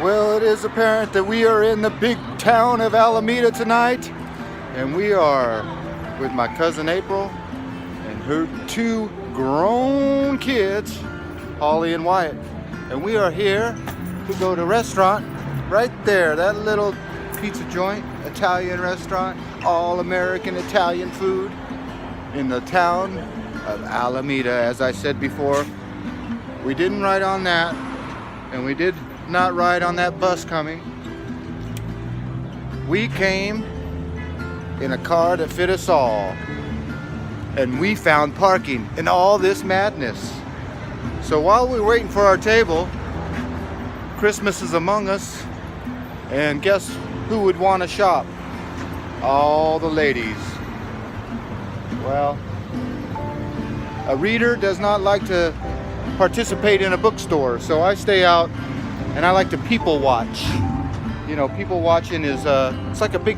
Well, it is apparent that we are in the big town of Alameda tonight, and we are with my cousin April and her two grown kids, Holly and Wyatt. And we are here to go to a restaurant right there, that little pizza joint, Italian restaurant, all American Italian food in the town of Alameda. As I said before, we didn't ride on that, and we did not ride on that bus coming. We came in a car that fit us all, and we found parking in all this madness. So while we're waiting for our table, Christmas is among us, and guess who would want to shop? All the ladies. Well, a reader does not like to participate in a bookstore, so I stay out and I like to people watch. You know, people watching is it's like a big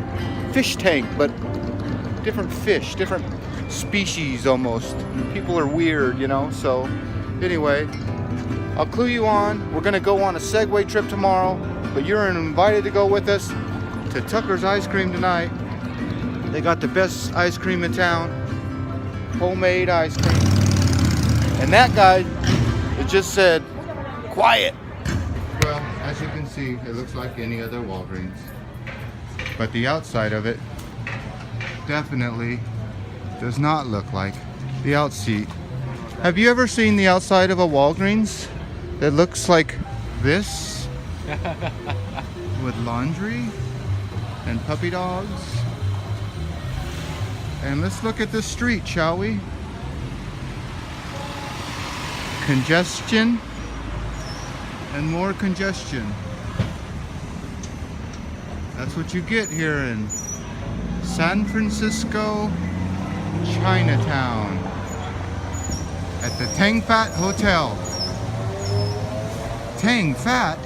fish tank, but different fish, different species almost. People are weird, you know. So anyway, I'll clue you on. We're gonna go on a Segway trip tomorrow, but you're invited to go with us to Tucker's Ice Cream tonight. They got the best ice cream in town, homemade ice cream. And that guy, it just said, quiet. Well, as you can see, it looks like any other Walgreens. But the outside of it definitely does not look like the outside. Have you ever seen the outside of a Walgreens that looks like this? With laundry and puppy dogs? And let's look at the street, shall we? Congestion and more congestion. That's what you get here in San Francisco, Chinatown, at the Tang Fat Hotel. Tang Fat?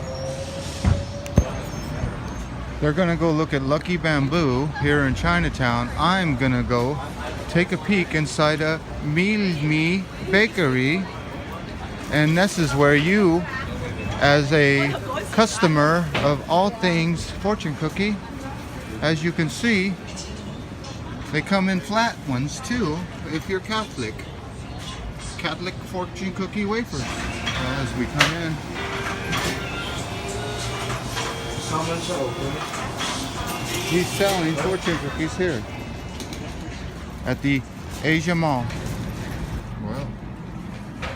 They're gonna go look at Lucky Bamboo here in Chinatown. I'm gonna go take a peek inside a Me bakery. And this is where you, as a customer of all things fortune cookie, as you can see, they come in flat ones too, if you're Catholic. Catholic fortune cookie wafers. Well, as we come in, he's selling fortune cookies here at the Asia Mall. Well,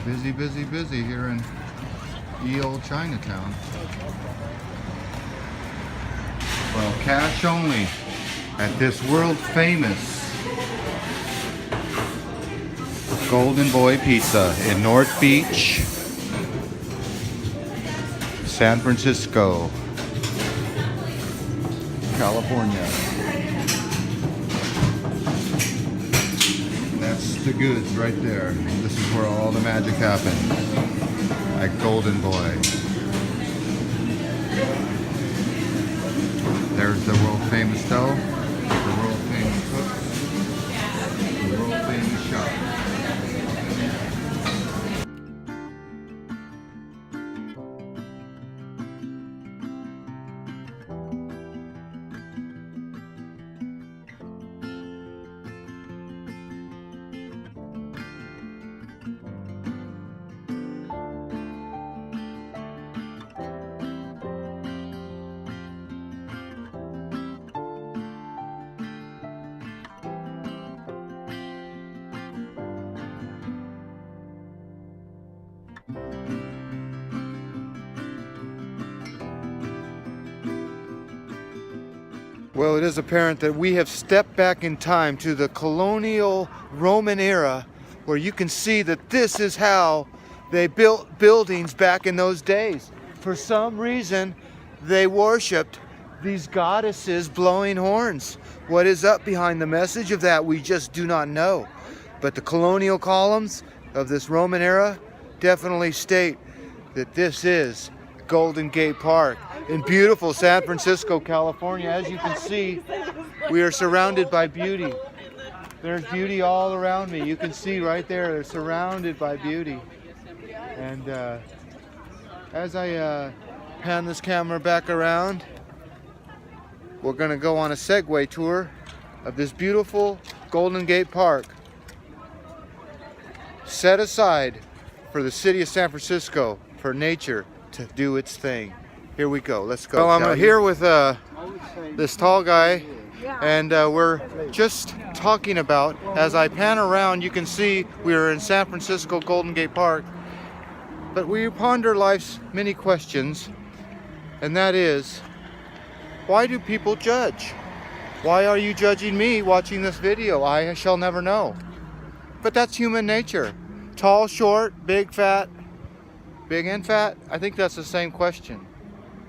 busy, busy, busy here in ye old Chinatown. Well, cash only at this world famous Golden Boy Pizza in North Beach, San Francisco, California. That's the goods right there. This is where all the magic happens at Golden Boy. There's the world famous dough, the world famous cook, the world famous shop. Well, it is apparent that we have stepped back in time to the colonial Roman era, where you can see that this is how they built buildings back in those days. For some reason, they worshipped these goddesses blowing horns. What is up behind the message of that, we just do not know. But the colonial columns of this Roman era definitely state that this is Golden Gate Park in beautiful San Francisco, California. As you can see, we are surrounded by beauty. There's beauty all around me. You can see right there, they're surrounded by beauty. And as I pan this camera back around. We're gonna go on a Segway tour of this beautiful Golden Gate Park, set aside for the city of San Francisco, for nature to do its thing. Here we go, let's go. Well, I'm here with this tall guy, and we're just talking about, as I pan around, you can see we are in San Francisco Golden Gate Park, but we ponder life's many questions, and that is, why do people judge? Why are you judging me watching this video? I shall never know. But that's human nature. Tall, short, big, fat, big and fat. I think that's the same question.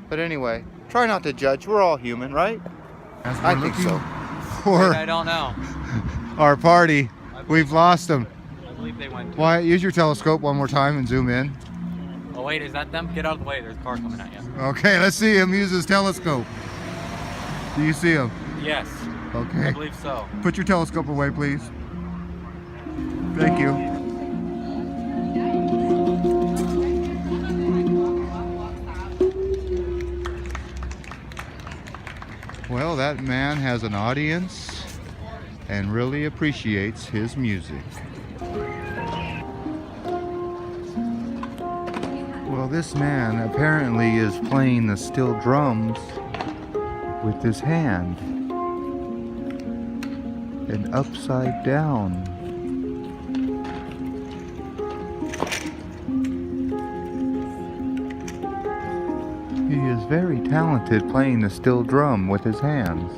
But anyway, try not to judge. We're all human, right? I think so. I don't know. Our party. We've lost them. I believe they went. Wyatt, use your telescope one more time and zoom in. Oh wait, is that them? Get out of the way. There's a car coming at you. Okay, let's see him use his telescope. Do you see him? Yes. Okay. I believe so. Put your telescope away, please. Thank you. Well, that man has an audience and really appreciates his music. Well, this man apparently is playing the steel drums with his hand and upside down. He is very talented playing the steel drum with his hands.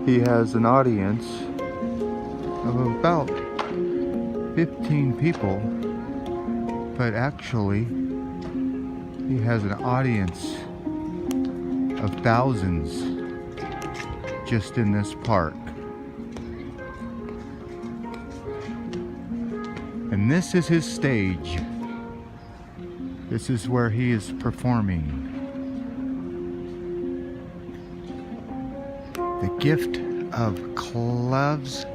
He has an audience of about 15 people, but actually he has an audience of thousands just in this park. And this is his stage. This is where he is performing. The gift of Clove's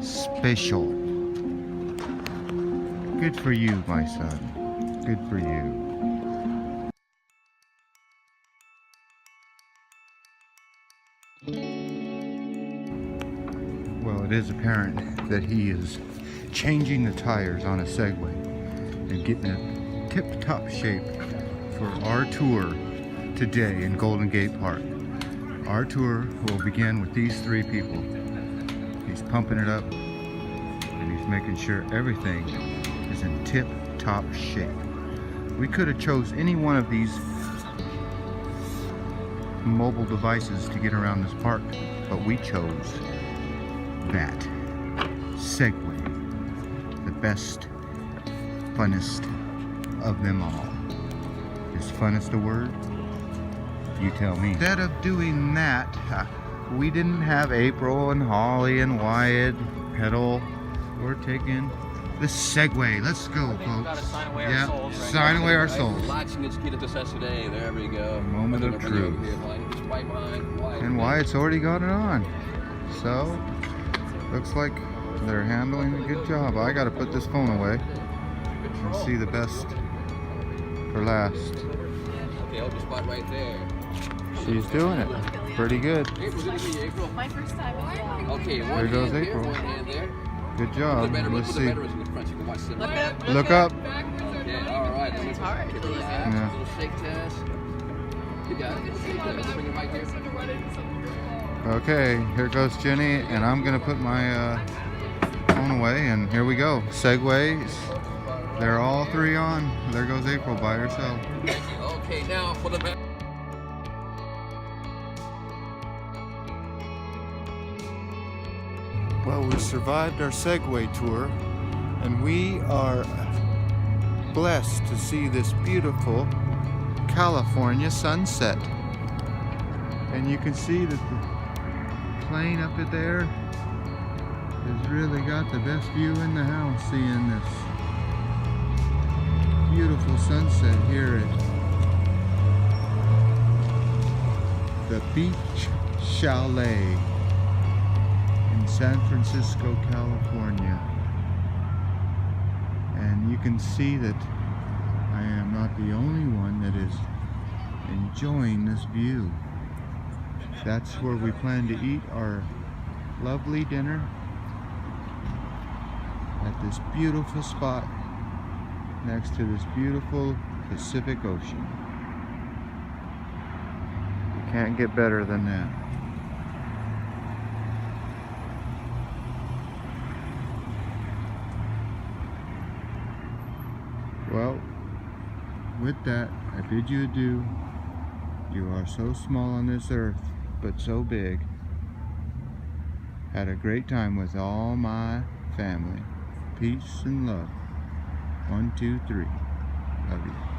Special. Good for you, my son. Good for you. Well, it is apparent that he is changing the tires on a Segway and getting it tip-top shape for our tour today in Golden Gate Park. Our tour will begin with these three people. He's pumping it up and he's making sure everything is in tip-top shape. We could have chose any one of these mobile devices to get around this park, but we chose that Segway, the best, funnest of them all. Is funnest a word? You tell me. Instead of doing that, we didn't have April and Holly and Wyatt pedal. We're taking the Segway. Let's go, folks. Sign away our souls, right? Sign away our souls. There we go. A moment of truth. And Wyatt's already got it on. So, looks like they're handling a good job. I gotta put this phone away and see the best for last. Okay, hold the spot right there. She's doing it pretty good. April. My first time as well. Okay, There goes hand April. There, one hand there. Good job. Let's see. Look up. Look up. Okay, all right. It's hard to look Yeah. Yeah. Little shake test. You got it. Let's bring it right there. Okay, here goes Jenny, and I'm gonna put my phone away, and here we go. Segways. They're all three on. There goes April by herself. Okay, now for the back. Well, we survived our Segway tour, and we are blessed to see this beautiful California sunset. And you can see that the plane up there has really got the best view in the house, seeing this beautiful sunset here at the Beach Chalet in San Francisco, California. And And you can see that I am not the only one that is enjoying this view. That's where we plan to eat our lovely dinner, at this beautiful spot next to this beautiful Pacific Ocean. You can't get better than that. Well, with that, I bid you adieu. You are so small on this earth, but so big. Had a great time with all my family. Peace and love. 1, 2, 3. Love you.